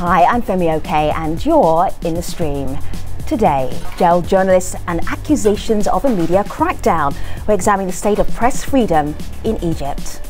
Hi, I'm Femi OK and you're in the stream. Today, jailed journalists and accusations of a media crackdown. We're examining the state of press freedom in Egypt.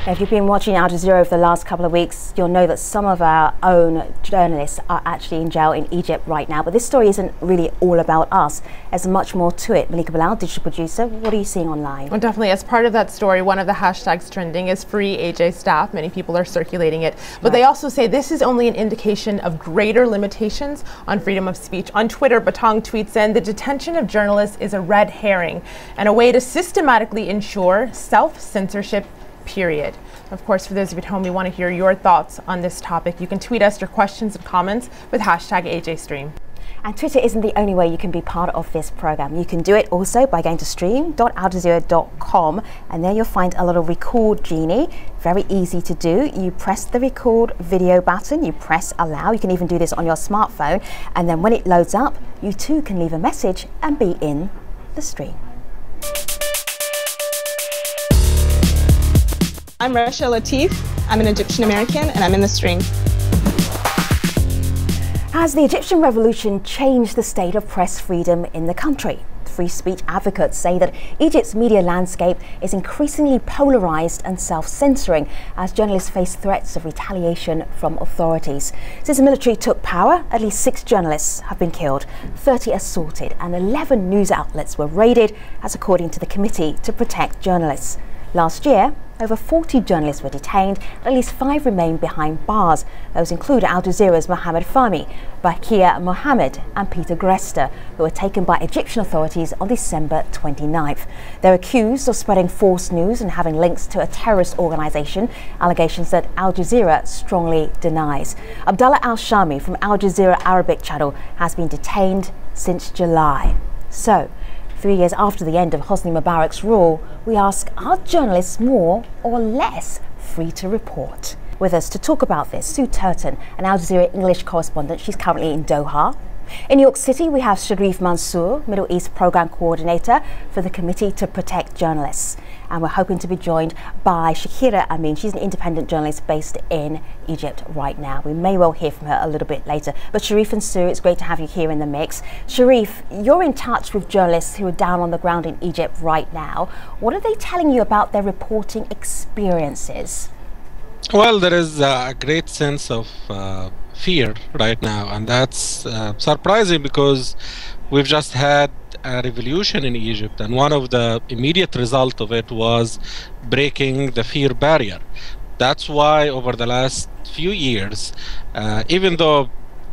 If you've been watching Al Jazeera over the last couple of weeks, you'll know that some of our own journalists are actually in jail in Egypt right now. But this story isn't really all about us. There's much more to it. Malika Bilal, digital producer, what are you seeing online? Well, definitely, as part of that story, one of the hashtags trending is free AJ staff. Many people are circulating it. But They also say this is only an indication of greater limitations on freedom of speech. On Twitter, Batong tweets in, the detention of journalists is a red herring and a way to systematically ensure self-censorship, period. Of course, for those of you at home, we want to hear your thoughts on this topic. You can tweet us your questions and comments with hashtag AJStream. And Twitter isn't the only way you can be part of this program. You can do it also by going to stream.aljazeera.com, and there you'll find a little record genie. Very easy to do. You press the record video button, you press allow. You can even do this on your smartphone, and then when it loads up, you too can leave a message and be in the stream. I'm Rasha Latif. I'm an Egyptian American and I'm in the stream. Has the Egyptian revolution changed the state of press freedom in the country? Free speech advocates say that Egypt's media landscape is increasingly polarized and self-censoring as journalists face threats of retaliation from authorities. Since the military took power, at least 6 journalists have been killed, 30 assaulted, and 11 news outlets were raided, as according to the Committee to Protect Journalists. Last year, over 40 journalists were detained, and at least 5 remain behind bars. Those include Al Jazeera's Mohammed Fahmy, Bakir Mohammed and Peter Grester, who were taken by Egyptian authorities on December 29th. They're accused of spreading false news and having links to a terrorist organisation, allegations that Al Jazeera strongly denies. Abdullah Al-Shami from Al Jazeera Arabic channel has been detained since July. So, 3 years after the end of Hosni Mubarak's rule, we ask, are journalists more or less free to report? With us to talk about this, Sue Turton, an Al Jazeera English correspondent. She's currently in Doha. In New York City, we have Sharif Mansour, Middle East Programme Coordinator for the Committee to Protect Journalists. And we're hoping to be joined by Shakira Amin. She's an independent journalist based in Egypt right now. We may well hear from her a little bit later. But Sharif and Sue, it's great to have you here in the mix. Sharif, you're in touch with journalists who are down on the ground in Egypt right now. What are they telling you about their reporting experiences? Well, there is a great sense of fear right now, and that's surprising because we've just had a revolution in Egypt, and one of the immediate results of it was breaking the fear barrier. That's why over the last few years, even though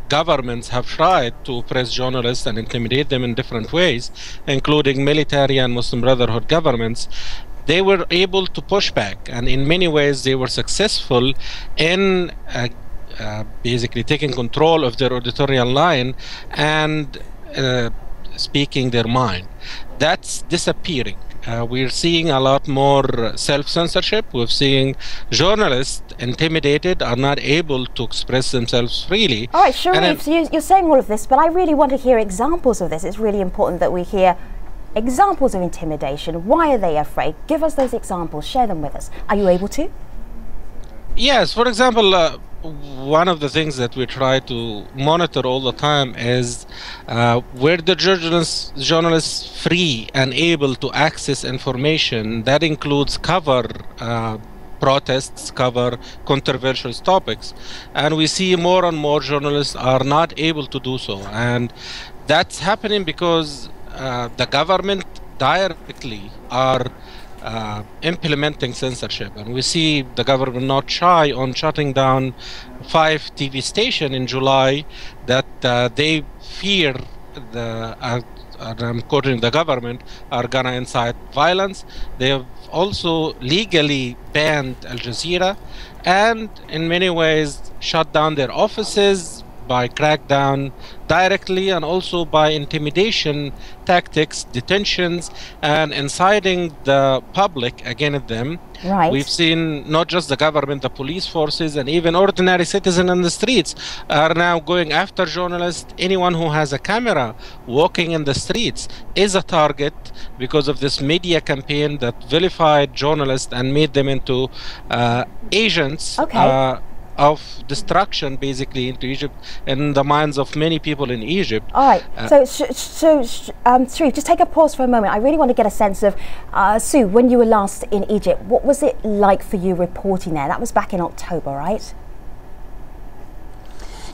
governments have tried to oppress journalists and intimidate them in different ways, including military and Muslim Brotherhood governments, they were able to push back, and in many ways they were successful in basically taking control of their editorial line and speaking their mind. That's disappearing. We're seeing a lot more self-censorship. We're seeing journalists intimidated, are not able to express themselves freely. All right, Sharif, so you're saying all of this, but I really want to hear examples of this. It's really important that we hear examples of intimidation. Why are they afraid? Give us those examples. Share them with us. Are you able to? Yes. For example, one of the things that we try to monitor all the time is where the journalists free and able to access information. That includes cover protests, cover controversial topics, and we see more and more journalists are not able to do so, and that's happening because the government directly are implementing censorship, and we see the government not shy on shutting down 5 TV stations in July that they fear I'm quoting the government, are gonna incite violence. They have also legally banned Al Jazeera and in many ways shut down their offices by crackdown directly and also by intimidation tactics, detentions, and inciting the public against them. Right. We've seen not just the government, the police forces, and even ordinary citizens in the streets are now going after journalists. Anyone who has a camera walking in the streets is a target because of this media campaign that vilified journalists and made them into agents of destruction, basically, into Egypt, in the minds of many people in Egypt. All right. Sharif, just take a pause for a moment. I really want to get a sense of, Sue, when you were last in Egypt, what was it like for you reporting there? That was back in October, right?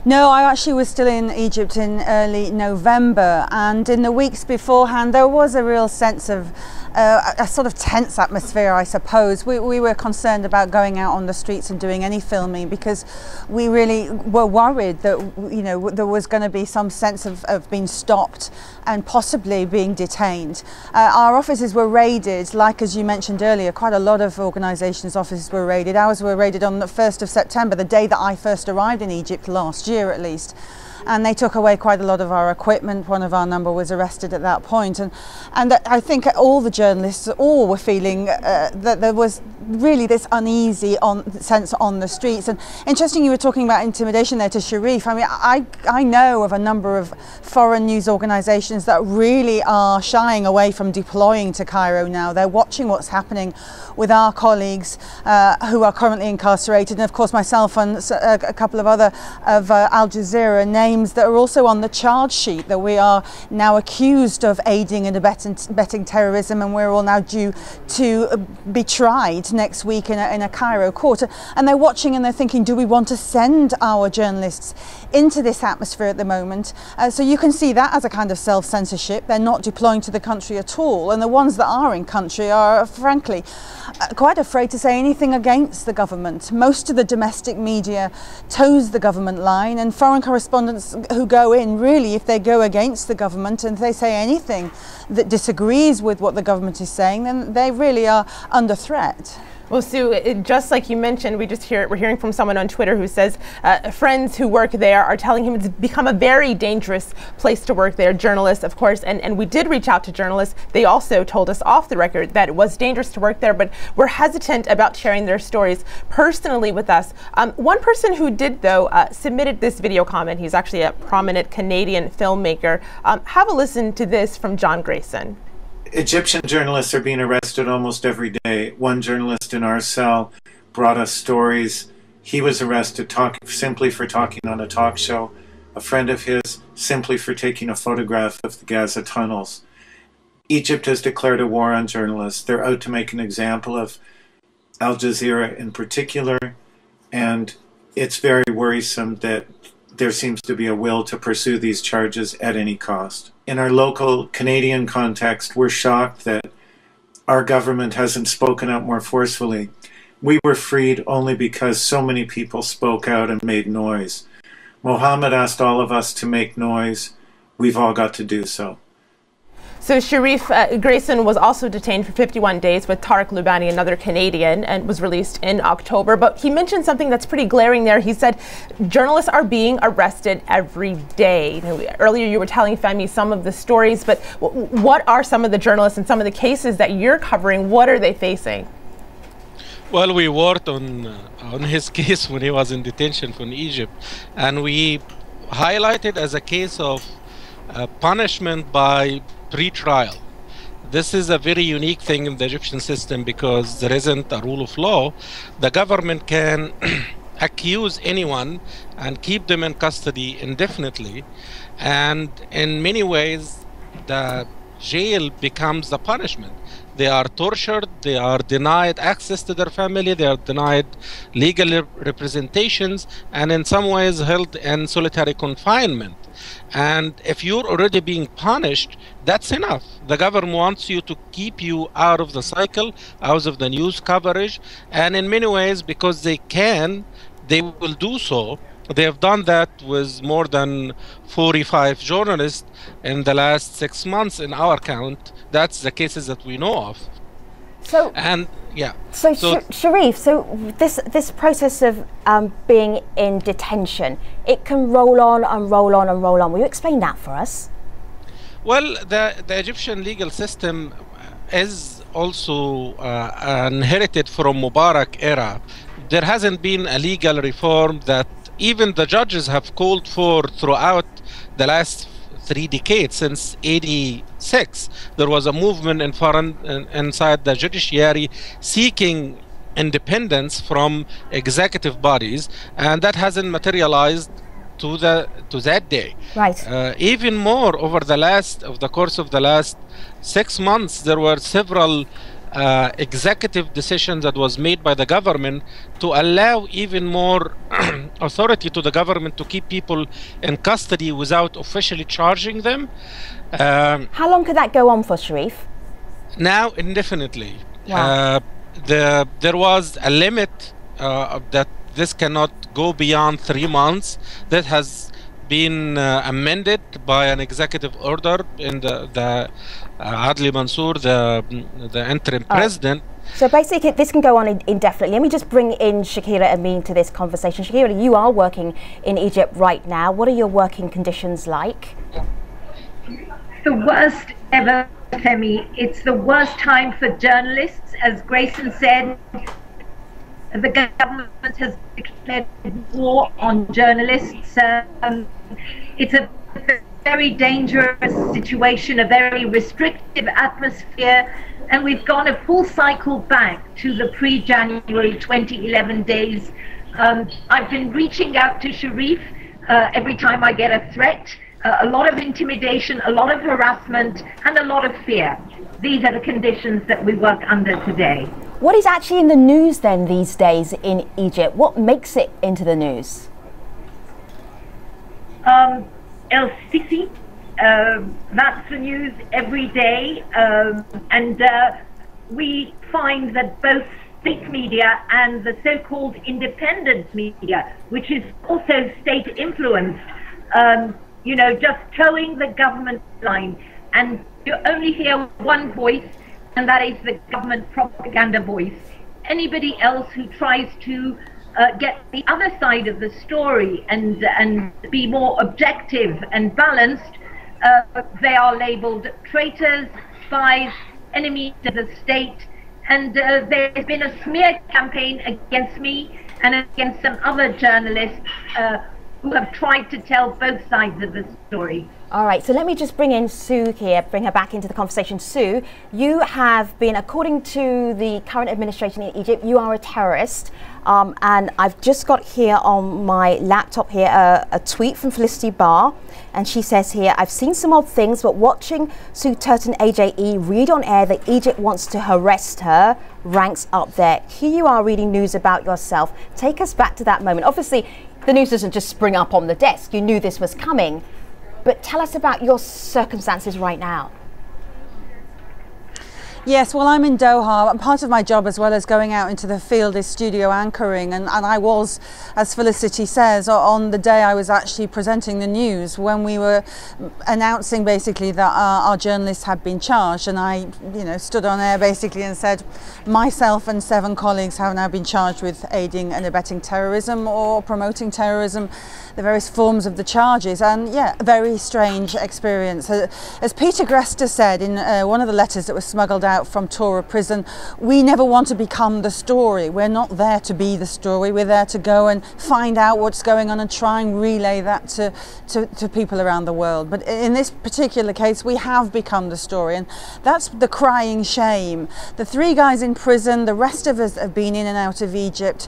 No, I actually was still in Egypt in early November, and in the weeks beforehand there was a real sense of a sort of tense atmosphere, I suppose. We were concerned about going out on the streets and doing any filming because we really were worried that, you know, there was going to be some sense of being stopped and possibly being detained. Our offices were raided, like as you mentioned earlier, quite a lot of organisations' offices were raided. Ours were raided on the 1st of September, the day that I first arrived in Egypt last year at least. And they took away quite a lot of our equipment. One of our number was arrested at that point. And I think all the journalists all were feeling that there was really this uneasy sense on the streets. And interesting, you were talking about intimidation there to Sharif. I mean, I know of a number of foreign news organisations that really are shying away from deploying to Cairo now. They're watching what's happening with our colleagues who are currently incarcerated. And of course, myself and a couple of other of Al Jazeera names that are also on the charge sheet that we are now accused of aiding and abetting terrorism, and we're all now due to be tried next week in a Cairo court. And they're watching and they're thinking, do we want to send our journalists into this atmosphere at the moment? So you can see that as a kind of self-censorship. They're not deploying to the country at all, and the ones that are in country are frankly quite afraid to say anything against the government. Most of the domestic media toes the government line, and foreign correspondents who go in, really, if they go against the government and they say anything that disagrees with what the government is saying, then they really are under threat. Well, Sue, just like you mentioned, we're hearing from someone on Twitter who says friends who work there are telling him it's become a very dangerous place to work there. Journalists, of course, and we did reach out to journalists. They also told us off the record that it was dangerous to work there, but were hesitant about sharing their stories personally with us. One person who did, though, submitted this video comment. He's actually a prominent Canadian filmmaker. Have a listen to this from John Grayson. Egyptian journalists are being arrested almost every day. One journalist in our cell brought us stories. He was arrested simply for talking on a talk show. A friend of his simply for taking a photograph of the Gaza tunnels. Egypt has declared a war on journalists. They're out to make an example of Al Jazeera in particular, and it's very worrisome that there seems to be a will to pursue these charges at any cost. In our local Canadian context, we're shocked that our government hasn't spoken out more forcefully. We were freed only because so many people spoke out and made noise. Mohammed asked all of us to make noise. We've all got to do so. So Sharif Grayson was also detained for 51 days with Tariq Lubani, another Canadian, and was released in October. But he mentioned something that's pretty glaring there. He said journalists are being arrested every day. You know, earlier you were telling Femi some of the stories, but what are some of the journalists and some of the cases that you're covering? What are they facing? Well, we worked on his case when he was in detention from Egypt, and we highlighted as a case of punishment by pre-trial. This is a very unique thing in the Egyptian system because there isn't a rule of law. The government can accuse anyone and keep them in custody indefinitely, and in many ways the jail becomes the punishment. They are tortured, they are denied access to their family, they are denied legal representations, and in some ways held in solitary confinement. And if you're already being punished, that's enough. The government wants you to keep you out of the cycle, out of the news coverage, and in many ways, because they can, they will do so. They have done that with more than 45 journalists in the last 6 months in our count. That's the cases that we know of. So, and Yeah. So, Sharif, so this process of being in detention, it can roll on and roll on and roll on. Will you explain that for us? Well, the Egyptian legal system is also inherited from Mubarak era. There hasn't been a legal reform that even the judges have called for throughout the last 3 decades. Since '86, there was a movement inside the judiciary seeking independence from executive bodies, and that hasn't materialized to that day. Right. Even more, over the course of the last 6 months, there were several executive decisions that was made by the government to allow even more authority to the government to keep people in custody without officially charging them. How long could that go on for, Sharif? Now, indefinitely. Wow. There was a limit that this cannot go beyond 3 months. That has been amended by an executive order in the Adli Mansour, the interim president. So basically, this can go on indefinitely. Let me just bring in Shakira Amin to this conversation. Shakira, you are working in Egypt right now. What are your working conditions like? The worst ever, Femi. It's the worst time for journalists. As Grayson said, the government has declared war on journalists. It's a very dangerous situation, a very restrictive atmosphere, and we've gone a full cycle back to the pre-January 2011 days. I've been reaching out to Sharif every time I get a threat, a lot of intimidation, a lot of harassment, and a lot of fear. These are the conditions that we work under today. What is actually in the news then these days in Egypt? What makes it into the news? El Sisi, that's the news every day, and we find that both state media and the so-called independent media, which is also state-influenced, you know, just towing the government line, and you only hear one voice, and that is the government propaganda voice. Anybody else who tries to get the other side of the story and be more objective and balanced, they are labeled traitors, spies, enemies of the state, and there's been a smear campaign against me and against some other journalists who have tried to tell both sides of the story. All right, so let me just bring in Sue here, bring her back into the conversation. Sue, you have been, according to the current administration in Egypt, you are a terrorist. And I've just got here on my laptop here a tweet from Felicity Barr. And she says here, I've seen some odd things, but watching Sue Turton AJE read on air that Egypt wants to arrest her ranks up there. Here you are reading news about yourself. Take us back to that moment. Obviously, the news doesn't just spring up on the desk. You knew this was coming. But tell us about your circumstances right now. Yes, well, I'm in Doha, and part of my job, as well as going out into the field, is studio anchoring. And I was, as Felicity says, on the day I was actually presenting the news, when we were announcing basically that our journalists had been charged. And I, stood on air basically and said, myself and 7 colleagues have now been charged with aiding and abetting terrorism or promoting terrorism, the various forms of the charges. And yeah, a very strange experience. As Peter Grester said in one of the letters that was smuggled out from Tora prison, we never want to become the story. We're not there to be the story. We're there to go and find out what's going on and try and relay that to people around the world. But in this particular case, we have become the story, and that's the crying shame. The 3 guys in prison, the rest of us have been in and out of Egypt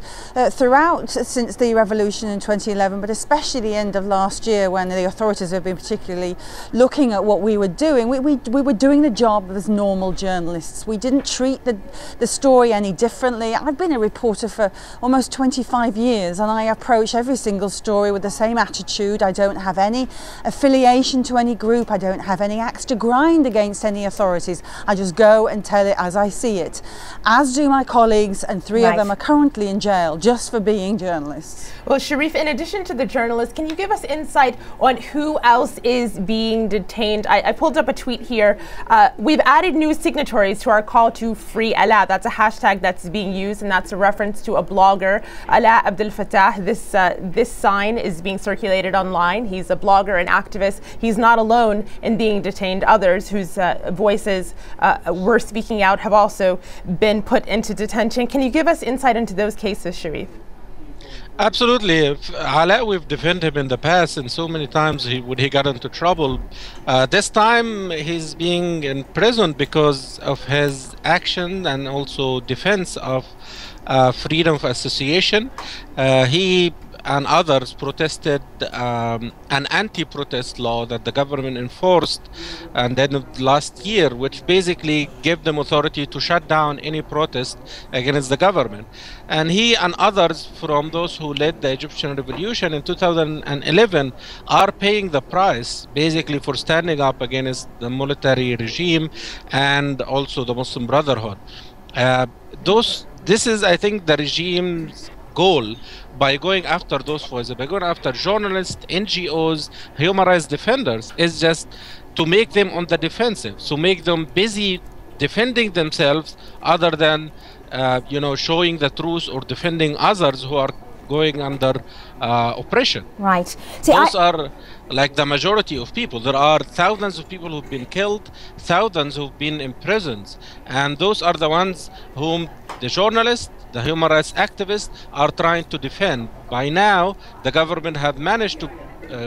throughout since the revolution in 2011, but especially the end of last year, when the authorities have been particularly looking at what we were doing. We were doing the job as normal journalists. We didn't treat the story any differently. I've been a reporter for almost 25 years, and I approach every single story with the same attitude. I don't have any affiliation to any group. I don't have any axe to grind against any authorities. I just go and tell it as I see it, as do my colleagues, and 3 of them are currently in jail just for being journalists. Well, Sharif, in addition to the journalists, can you give us insight on who else is being detained? I pulled up a tweet here. We've added new signatories signatories to our call to free Ala. That's a hashtag that's being used, and that's a reference to a blogger, Ala Abdel Fattah. This sign is being circulated online. He's a blogger and activist. He's not alone in being detained. Others whose voices were speaking out have also been put into detention. Can you give us insight into those cases, Sharif? Absolutely. Ala, we've defended him in the past, and so many times when he got into trouble. This time he's being imprisoned because of his action and also defense of freedom of association. He and others protested an anti-protest law that the government enforced and then last year, which basically gave them authority to shut down any protest against the government. And he and others from those who led the Egyptian revolution in 2011 are paying the price basically for standing up against the military regime and also the Muslim Brotherhood. This is, I think, the regime's goal by going after those voices, by going after journalists, NGOs, human rights defenders, is just to make them on the defensive, to make them busy defending themselves other than showing the truth or defending others who are going under oppression. Right. Those are like the majority of people. There are thousands of people who've been killed, thousands who've been imprisoned, and those are the ones whom the journalists, the human rights activists are trying to defend. By now, the government have managed to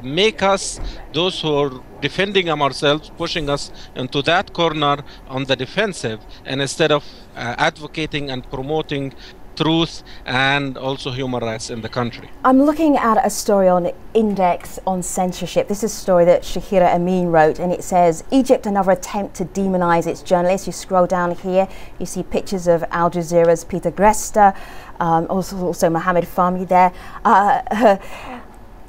make us, those who are defending ourselves, pushing us into that corner on the defensive, and instead of advocating and promoting truth and also human rights in the country. I'm looking at a story on Index on censorship. This is a story that Shahira Amin wrote, and it says, Egypt, another attempt to demonize its journalists. You scroll down here, you see pictures of Al Jazeera's Peter Gresta, also Mohammed Fahmy there.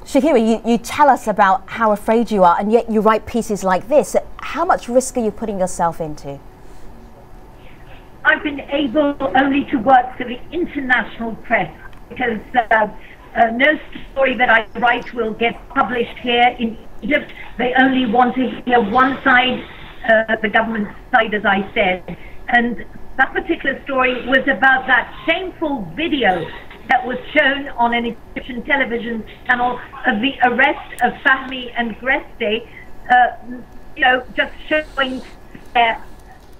Shahira, you tell us about how afraid you are, and yet you write pieces like this. How much risk are you putting yourself into? I've been able only to work for the international press because no story that I write will get published here in Egypt. They only want to hear one side, the government side, as I said. And that particular story was about that shameful video that was shown on an Egyptian television channel of the arrest of Fahmy and Greste, just showing their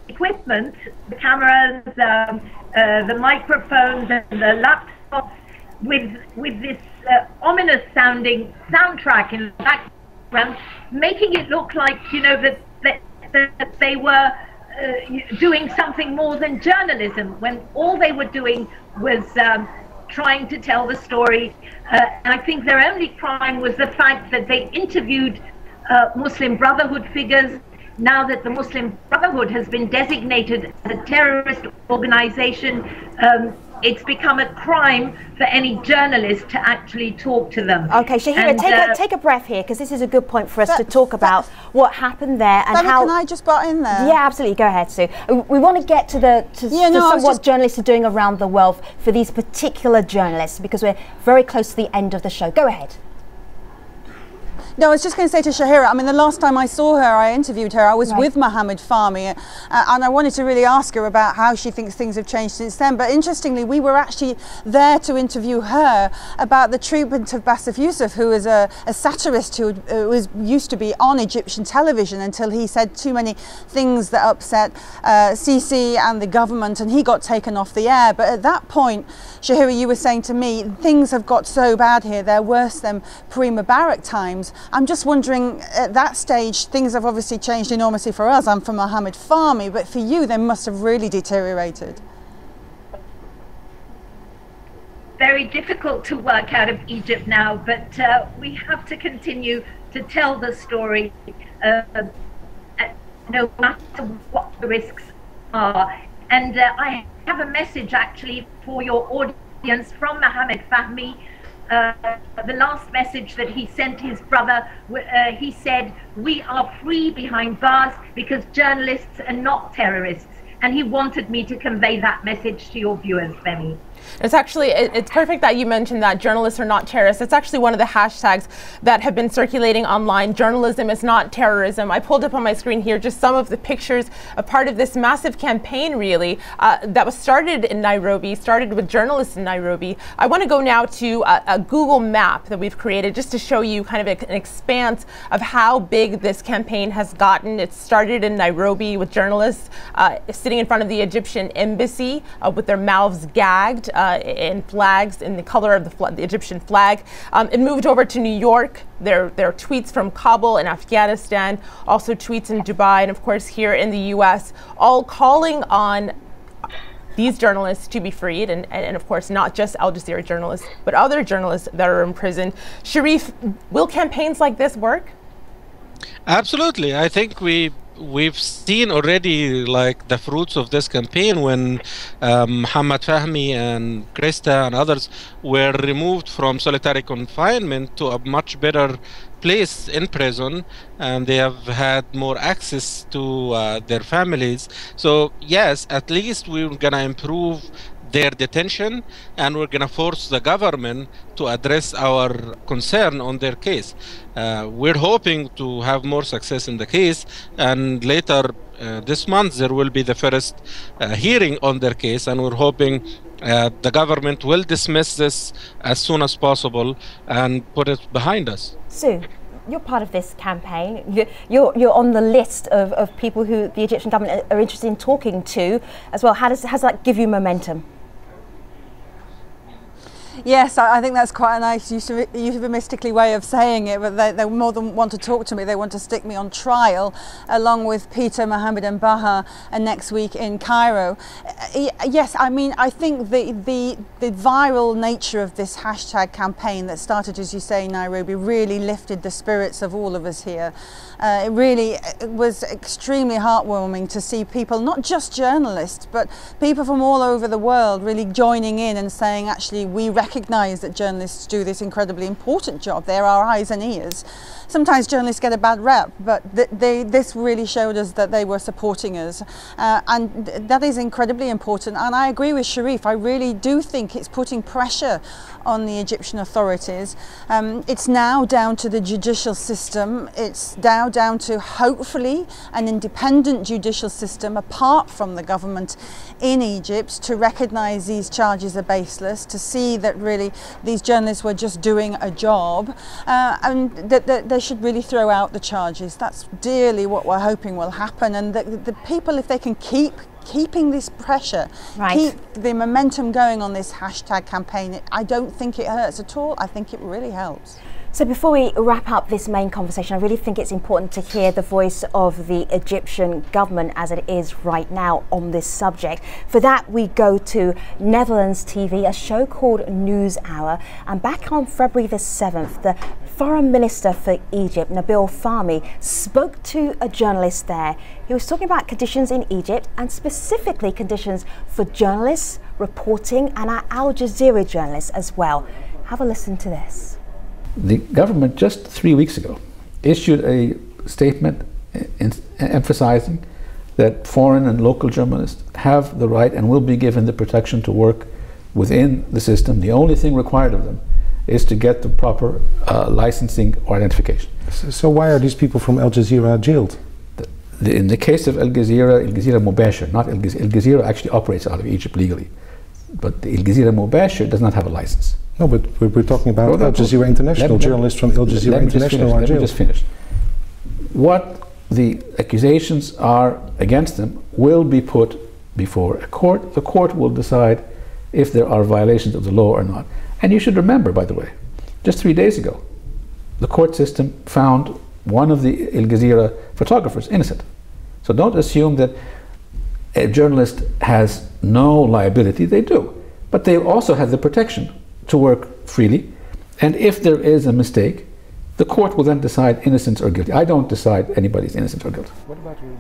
equipment, the cameras, the microphones and the laptops with this ominous sounding soundtrack in the background, making it look like, that they were doing something more than journalism, when all they were doing was trying to tell the story. And I think their only crime was the fact that they interviewed Muslim Brotherhood figures. Now that the Muslim Brotherhood has been designated as a terrorist organization, it's become a crime for any journalist to actually talk to them. Okay, Shahira, take a breath here, because this is a good point for us to talk about what happened there and how... Can I just butt in there? Yeah, absolutely. Go ahead, Sue. We want to get to what journalists are doing around the world for these particular journalists, because we're very close to the end of the show. Go ahead. No, I was just going to say to Shahira, I mean, the last time I saw her, I interviewed her, I was with Mohammed Fahmy, and I wanted to really ask her about how she thinks things have changed since then. But interestingly, we were actually there to interview her about the treatment of Bassif Youssef, who is a satirist who used to be on Egyptian television until he said too many things that upset Sisi and the government, and he got taken off the air. But at that point, Shahira, you were saying to me, things have got so bad here, they're worse than pre-Mubarak times. I'm just wondering, at that stage, things have obviously changed enormously for us. I'm from Mohammed Fahmy, but for you, they must have really deteriorated. Very difficult to work out of Egypt now, but we have to continue to tell the story, no matter what the risks are. And I have a message actually for your audience from Mohammed Fahmy. The last message that he sent his brother, he said, "We are free behind bars because journalists are not terrorists." And he wanted me to convey that message to your viewers, Femi. It's actually, it's perfect that you mentioned that journalists are not terrorists. It's actually one of the hashtags that have been circulating online. Journalism is not terrorism. I pulled up on my screen here just some of the pictures, a part of this massive campaign really that was started in Nairobi, started with journalists in Nairobi. I want to go now to a Google map that we've created just to show you kind of an expanse of how big this campaign has gotten. It started in Nairobi with journalists sitting in front of the Egyptian embassy with their mouths gagged in flags in the color of the Egyptian flag. It moved over to New York. There are tweets from Kabul and Afghanistan, also tweets in Dubai, and of course here in the US, all calling on these journalists to be freed, and of course not just Al Jazeera journalists, but other journalists that are in prison. Sharif, will campaigns like this work? Absolutely. I think we've seen already like the fruits of this campaign when Muhammad Fahmy and Krista and others were removed from solitary confinement to a much better place in prison, and they have had more access to their families. So yes, at least we're gonna improve their detention, and we're going to force the government to address our concern on their case. We're hoping to have more success in the case, and later this month there will be the first hearing on their case, and we're hoping the government will dismiss this as soon as possible and put it behind us. Sue, you're part of this campaign. You're on the list of people who the Egyptian government are interested in talking to as well. How does that give you momentum? Yes, I think that's quite a nice euphemistically way of saying it, but they more than want to talk to me. They want to stick me on trial along with Peter, Mohammed and Baha next week in Cairo. Yes, I mean, I think the viral nature of this hashtag campaign that started, as you say, in Nairobi, really lifted the spirits of all of us here. It really was extremely heartwarming to see people, not just journalists, but people from all over the world really joining in and saying, actually, we recognise that journalists do this incredibly important job. They're our eyes and ears. Sometimes journalists get a bad rep, but this really showed us that they were supporting us, and that is incredibly important. And I agree with Sharif. I really do think it's putting pressure on the Egyptian authorities. It's now down to the judicial system. It's now down to hopefully an independent judicial system apart from the government in Egypt to recognise these charges are baseless, to see that really these journalists were just doing a job, and that they should really throw out the charges. That's dearly what we're hoping will happen, and the people, if they can keeping this pressure, keep the momentum going on this hashtag campaign, I don't think it hurts at all. I think it really helps. So before we wrap up this main conversation, I really think it's important to hear the voice of the Egyptian government as it is right now on this subject. For that, we go to Netherlands TV, a show called News Hour. And back on February the 7th, the Foreign Minister for Egypt, Nabil Fahmy, spoke to a journalist there. He was talking about conditions in Egypt and specifically conditions for journalists reporting and our Al Jazeera journalists as well. Have a listen to this. The government just 3 weeks ago issued a statement emphasizing that foreign and local journalists have the right and will be given the protection to work within the system. The only thing required of them is to get the proper licensing or identification. So why are these people from Al Jazeera jailed? In the case of Al Jazeera Mubashir, not Al Jazeera actually operates out of Egypt legally, but the Al Jazeera Mubashir does not have a license. No, but we're talking about Al Jazeera International. Journalists from Al Jazeera International are jailed. Let me just finish. What the accusations are against them will be put before a court. The court will decide if there are violations of the law or not. And you should remember, by the way, just 3 days ago, the court system found one of the Al Jazeera photographers innocent. So don't assume that a journalist has no liability. They do. But they also have the protection to work freely, and if there is a mistake, the court will then decide innocence or guilty. I don't decide anybody's innocent or guilty. What about you?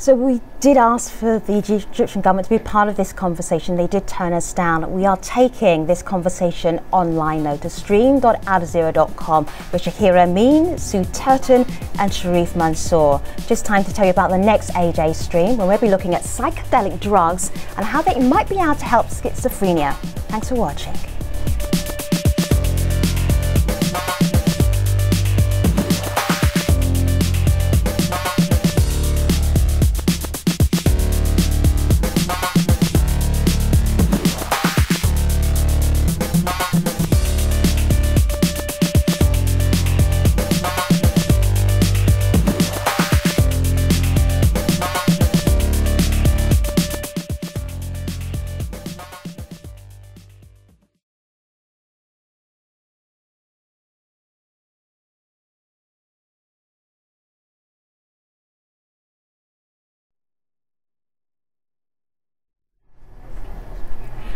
So we did ask for the Egyptian government to be part of this conversation. They did turn us down. We are taking this conversation online though to stream.aljazeera.com with Shahira Amin, Sue Turton and Sharif Mansour. Just time to tell you about the next AJ stream, where we'll be looking at psychedelic drugs and how they might be able to help schizophrenia. Thanks for watching.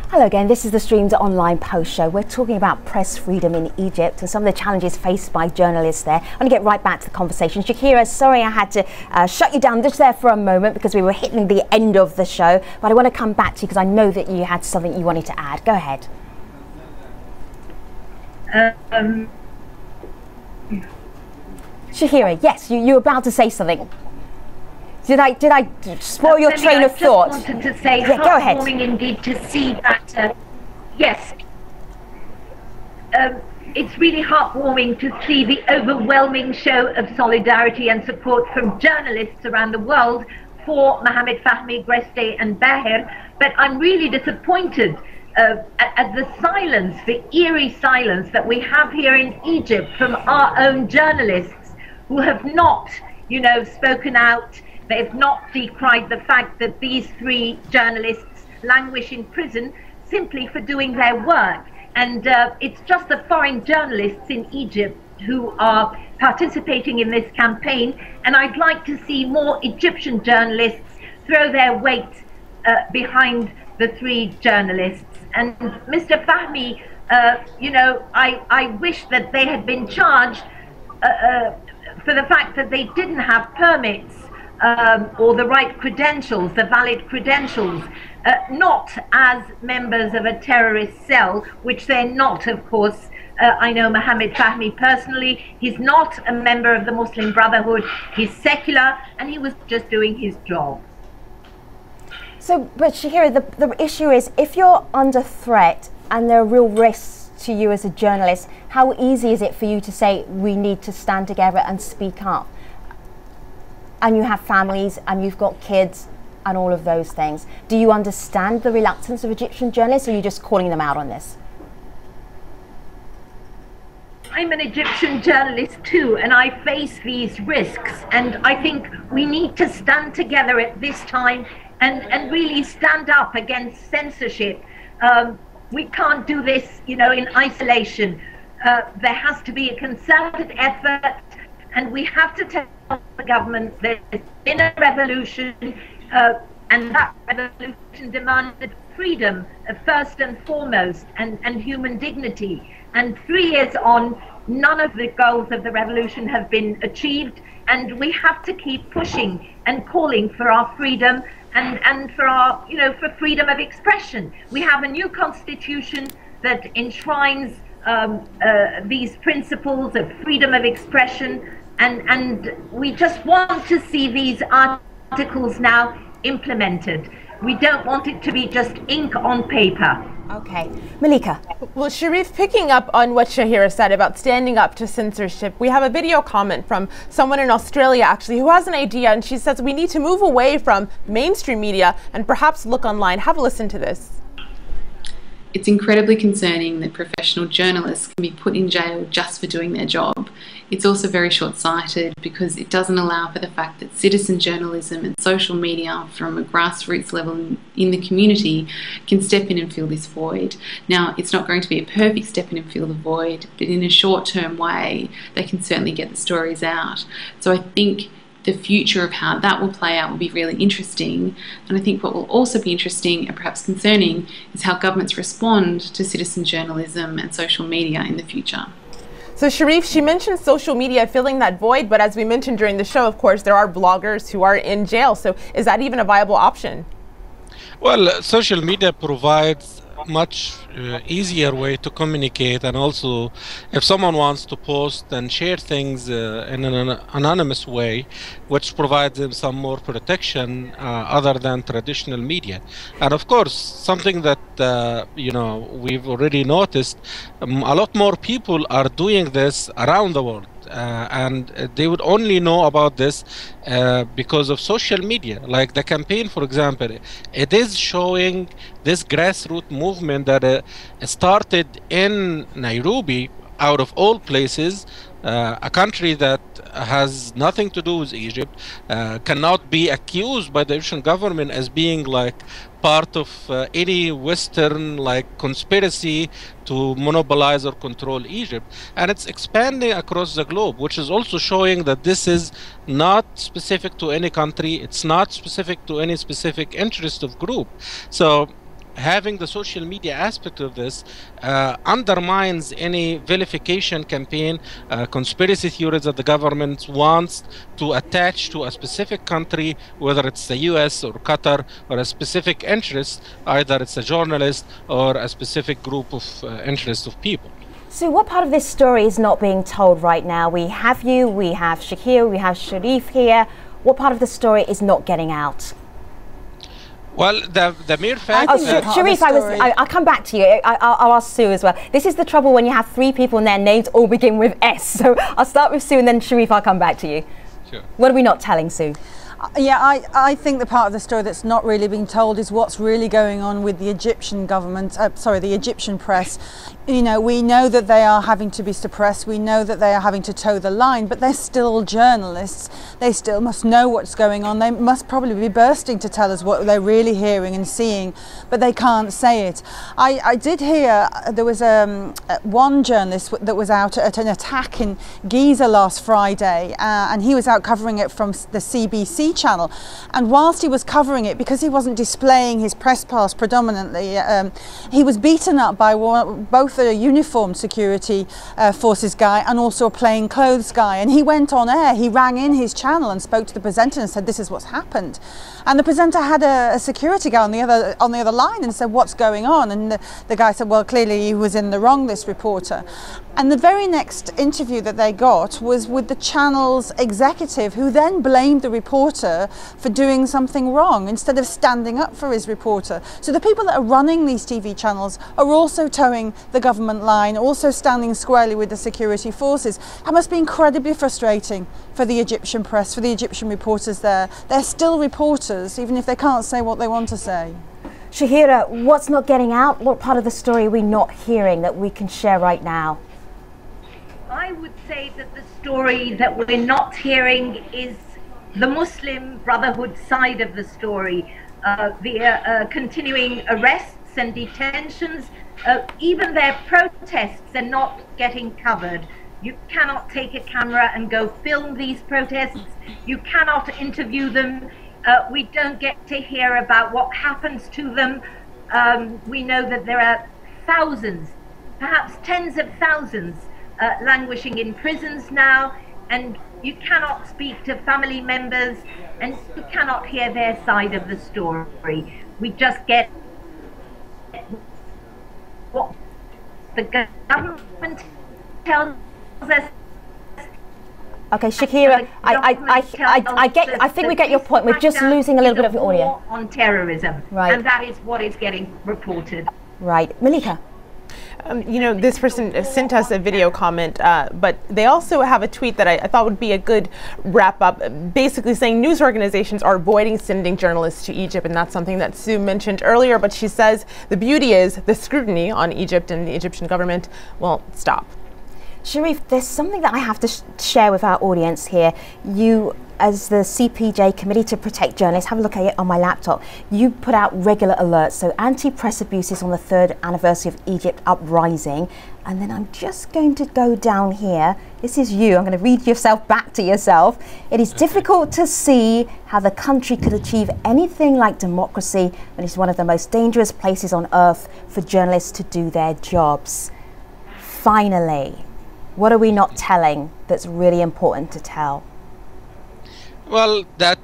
Hello again, this is the Streams Online Post Show. We're talking about press freedom in Egypt and some of the challenges faced by journalists there. I'm going to get right back to the conversation. Shahira, sorry I had to shut you down just there for a moment because we were hitting the end of the show, but I want to come back to you because I know that you had something you wanted to add. Go ahead. Shahira, yes, you were about to say something. Did I spoil your train of thought? I just wanted to say, yeah, go ahead. Heartwarming indeed to see that. Yes, it's really heartwarming to see the overwhelming show of solidarity and support from journalists around the world for Mohammed Fahmy, Greste, and Bahir. But I'm really disappointed at the silence, the eerie silence that we have here in Egypt from our own journalists who have not, spoken out. They've not decried the fact that these 3 journalists languish in prison simply for doing their work. And it's just the foreign journalists in Egypt who are participating in this campaign. And I'd like to see more Egyptian journalists throw their weight behind the 3 journalists. And Mr. Fahmy, I wish that they had been charged for the fact that they didn't have permits or the right credentials, the valid credentials, not as members of a terrorist cell, which they're not, of course. I know Mohammed Fahmy personally. He's not a member of the Muslim Brotherhood. He's secular, and he was just doing his job. So, but Shahira, the issue is, if you're under threat and there are real risks to you as a journalist, how easy is it for you to say, we need to stand together and speak up? And you have families and you've got kids and all of those things. Do you understand the reluctance of Egyptian journalists, or are you just calling them out on this? I'm an Egyptian journalist too, and I face these risks, and I think we need to stand together at this time and really stand up against censorship. We can't do this, in isolation. There has to be a concerted effort, and we have to tell the government there's been a revolution, and that revolution demanded freedom first and foremost, and human dignity. And 3 years on, none of the goals of the revolution have been achieved, and we have to keep pushing and calling for our freedom and for our, for freedom of expression. We have a new constitution that enshrines these principles of freedom of expression, and we just want to see these articles now implemented. We don't want it to be just ink on paper. Okay. Malika. Well, Sharif, picking up on what Shahira said about standing up to censorship, we have a video comment from someone in Australia actually who has an idea, and she says we need to move away from mainstream media and perhaps look online. Have a listen to this. It's incredibly concerning that professional journalists can be put in jail just for doing their job. It's also very short-sighted because it doesn't allow for the fact that citizen journalism and social media from a grassroots level in the community can step in and fill this void. Now, it's not going to be a perfect step in and fill the void, but in a short-term way, they can certainly get the stories out. So I think the future of how that will play out will be really interesting. And I think what will also be interesting and perhaps concerning is how governments respond to citizen journalism and social media in the future. So Sharif, she mentioned social media filling that void, but as we mentioned during the show, of course, there are bloggers who are in jail. So is that even a viable option? Well, social media provides much easier way to communicate, and also if someone wants to post and share things in an anonymous way, which provides them some more protection other than traditional media. And of course, something that we've already noticed, a lot more people are doing this around the world. And they would only know about this because of social media. Like the campaign, for example, it is showing this grassroots movement that started in Nairobi, out of all places, a country that has nothing to do with Egypt, cannot be accused by the Egyptian government as being like part of any Western conspiracy to monopolize or control Egypt. And it's expanding across the globe, which is also showing that this is not specific to any country, it's not specific to any specific interest of group. So having the social media aspect of this undermines any vilification campaign, conspiracy theories that the government wants to attach to a specific country, whether it's the US or Qatar, or a specific interest, either it's a journalist or a specific group of interest of people. So what part of this story is not being told right now? We have you, we have Shakir, we have Sharif here. What part of the story is not getting out? Well, the mere fact that... Sharif, I'll come back to you. I'll ask Sue as well. This is the trouble when you have three people and their names all begin with S. So I'll start with Sue and then Sharif, I'll come back to you. Sure. What are we not telling, Sue? Yeah, I think the part of the story that's not really being told is what's really going on with the Egyptian government, the Egyptian press. You know, we know that they are having to be suppressed, we know that they are having to toe the line, but they're still journalists. They still must know what's going on. They must probably be bursting to tell us what they're really hearing and seeing, but they can't say it. I did hear there was one journalist that was out at an attack in Giza last Friday, and he was out covering it from the CBC channel, and whilst he was covering it, because he wasn't displaying his press pass predominantly, he was beaten up by both a uniformed security forces guy and also a plain clothes guy, and he went on air, he rang in his channel and spoke to the presenter and said this is what's happened, and the presenter had a security guy on the other line and said what's going on, and the guy said well clearly he was in the wrong, this reporter. And the very next interview that they got was with the channel's executive, who then blamed the reporter for doing something wrong instead of standing up for his reporter. So the people that are running these TV channels are also towing the government line, also standing squarely with the security forces. That must be incredibly frustrating for the Egyptian press, for the Egyptian reporters there. They're still reporters, even if they can't say what they want to say. Shahira, what's not getting out? What part of the story are we not hearing that we can share right now? I would say that the story that we're not hearing is the Muslim Brotherhood side of the story. The continuing arrests and detentions, even their protests are not getting covered. You cannot take a camera and go film these protests. You cannot interview them. We don't get to hear about what happens to them. We know that there are thousands, perhaps tens of thousands, languishing in prisons now, and you cannot speak to family members and you cannot hear their side of the story. We just get what the government tells us. Okay, Shakira, I think we get your point. We're just losing a little bit of your audio. On terrorism, right, and that is what is getting reported. Right, Malika. You know, this person sent us a video comment, but they also have a tweet that I thought would be a good wrap up, basically saying news organizations are avoiding sending journalists to Egypt, and that's something that Sue mentioned earlier, but she says the beauty is the scrutiny on Egypt and the Egyptian government won't stop. Sharif, there's something that I have to share with our audience here. You, as the CPJ Committee to Protect Journalists, have a look at it on my laptop. You put out regular alerts, so anti-press abuses on the 3rd anniversary of Egypt uprising. And then I'm just going to go down here. This is you. I'm going to read yourself back to yourself. It is difficult to see how the country could achieve anything like democracy when it's one of the most dangerous places on earth for journalists to do their jobs. Finally. What are we not telling that's really important to tell? Well, that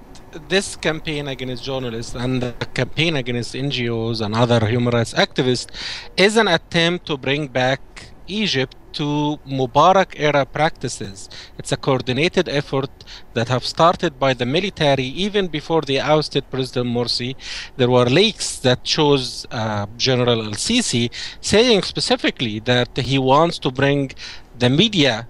this campaign against journalists and the campaign against NGOs and other human rights activists is an attempt to bring back Egypt to Mubarak era practices. It's a coordinated effort that have started by the military even before they ousted President Morsi. There were leaks that shows General al-Sisi saying specifically that he wants to bring the media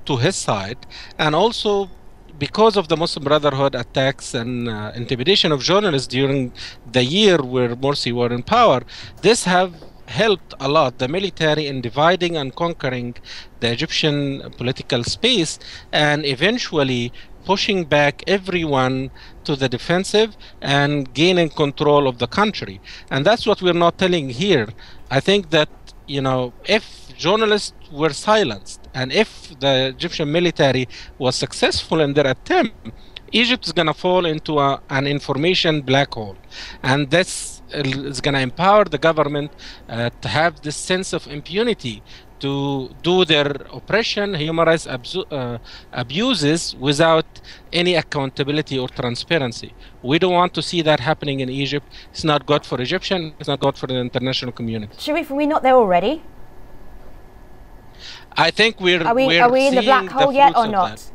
to his side, and also because of the Muslim Brotherhood attacks and intimidation of journalists during the year where Morsi were in power, this have helped a lot the military in dividing and conquering the Egyptian political space and eventually pushing back everyone to the defensive and gaining control of the country. And that's what we're not telling here. I think that, you know, if journalists were silenced and if the Egyptian military was successful in their attempt, Egypt is going to fall into an information black hole. And this is going to empower the government to have this sense of impunity to do their oppression, human rights abuses without any accountability or transparency. We don't want to see that happening in Egypt. It's not good for Egyptians. It's not good for the international community. Sharif, are we not there already? I think Are we in the black hole yet or not?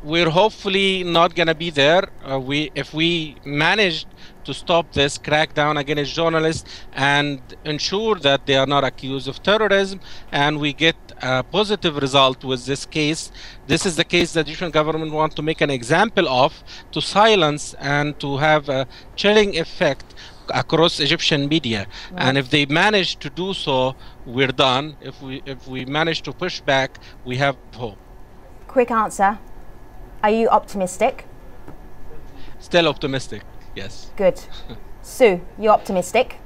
We're hopefully not going to be there. If we manage to stop this crackdown against journalists and ensure that they are not accused of terrorism, and we get a positive result with this case. This is the case that the Egyptian government wants to make an example of, to silence and to have a chilling effect across Egyptian media. Right. And if they manage to do so, we're done. If we manage to push back, we have hope. Quick answer. Are you optimistic? Still optimistic, yes. Good. Sue, you optimistic?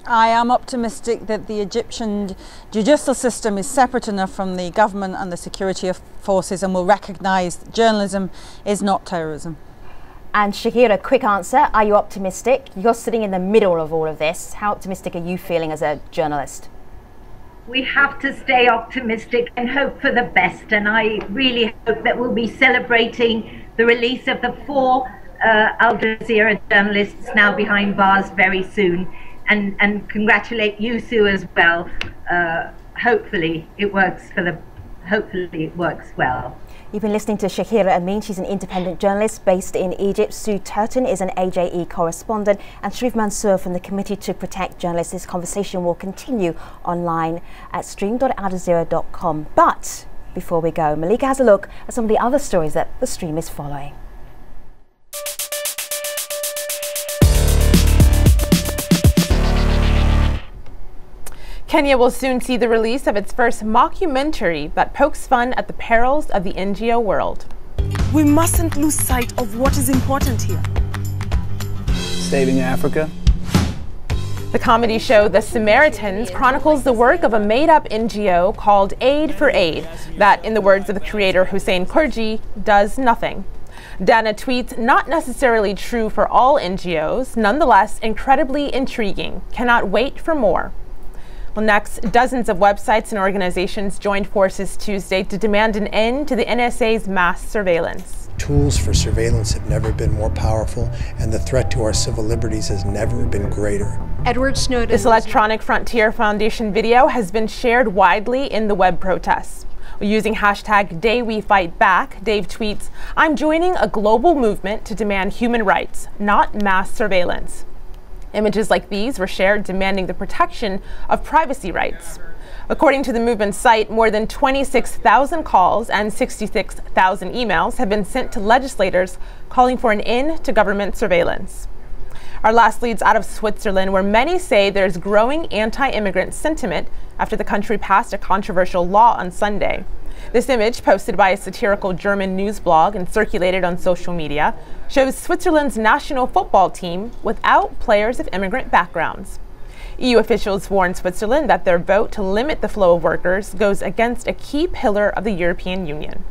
I am optimistic that the Egyptian judicial system is separate enough from the government and the security forces and will recognise that journalism is not terrorism. And Shakira, quick answer. Are you optimistic? You're sitting in the middle of all of this. How optimistic are you feeling as a journalist? We have to stay optimistic and hope for the best, and I really hope that we'll be celebrating the release of the 4 Al Jazeera journalists now behind bars very soon, and congratulate you, Sue, as well. Hopefully it works well. You've been listening to Shakira Amin. She's an independent journalist based in Egypt. Sue Turton is an AJE correspondent, and Sharif Mansour from the Committee to Protect Journalists. This conversation will continue online at stream.aljazeera.com. But before we go, Malika has a look at some of the other stories that the stream is following. Kenya will soon see the release of its first mockumentary that pokes fun at the perils of the NGO world. We mustn't lose sight of what is important here. Saving Africa. The comedy show The Samaritans chronicles the work of a made-up NGO called Aid for Aid that, in the words of the creator Hussein Kurji, does nothing. Dana tweets, not necessarily true for all NGOs, nonetheless incredibly intriguing. Cannot wait for more. Well, next, dozens of websites and organizations joined forces Tuesday to demand an end to the NSA's mass surveillance. Tools for surveillance have never been more powerful, and the threat to our civil liberties has never been greater. Edward Snowden. This Electronic Frontier Foundation video has been shared widely in the web protests. Using hashtag #DayWeFightBack, Dave tweets, "I'm joining a global movement to demand human rights, not mass surveillance." Images like these were shared demanding the protection of privacy rights. According to the movement's site, more than 26,000 calls and 66,000 emails have been sent to legislators calling for an end to government surveillance. Our last leads out of Switzerland, where many say there's growing anti-immigrant sentiment after the country passed a controversial law on Sunday. This image, posted by a satirical German news blog and circulated on social media, shows Switzerland's national football team without players of immigrant backgrounds. EU officials warned Switzerland that their vote to limit the flow of workers goes against a key pillar of the European Union.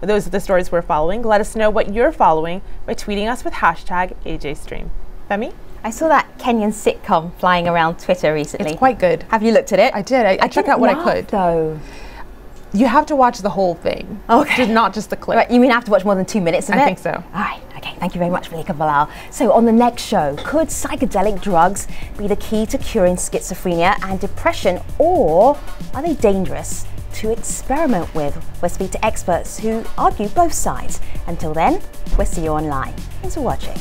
But those are the stories we're following. Let us know what you're following by tweeting us with hashtag AJStream. Femi? I saw that Kenyan sitcom flying around Twitter recently. It's quite good. Have you looked at it? I did. I checked out what I could. Though. You have to watch the whole thing. Okay. Not just the clip. Right, you mean I have to watch more than 2 minutes of it? I think so. All right. Okay. Thank you very much, Malika Bilal. So on the next show, could psychedelic drugs be the key to curing schizophrenia and depression, or are they dangerous to experiment with? We'll speak to experts who argue both sides. Until then, we'll see you online. Thanks for watching.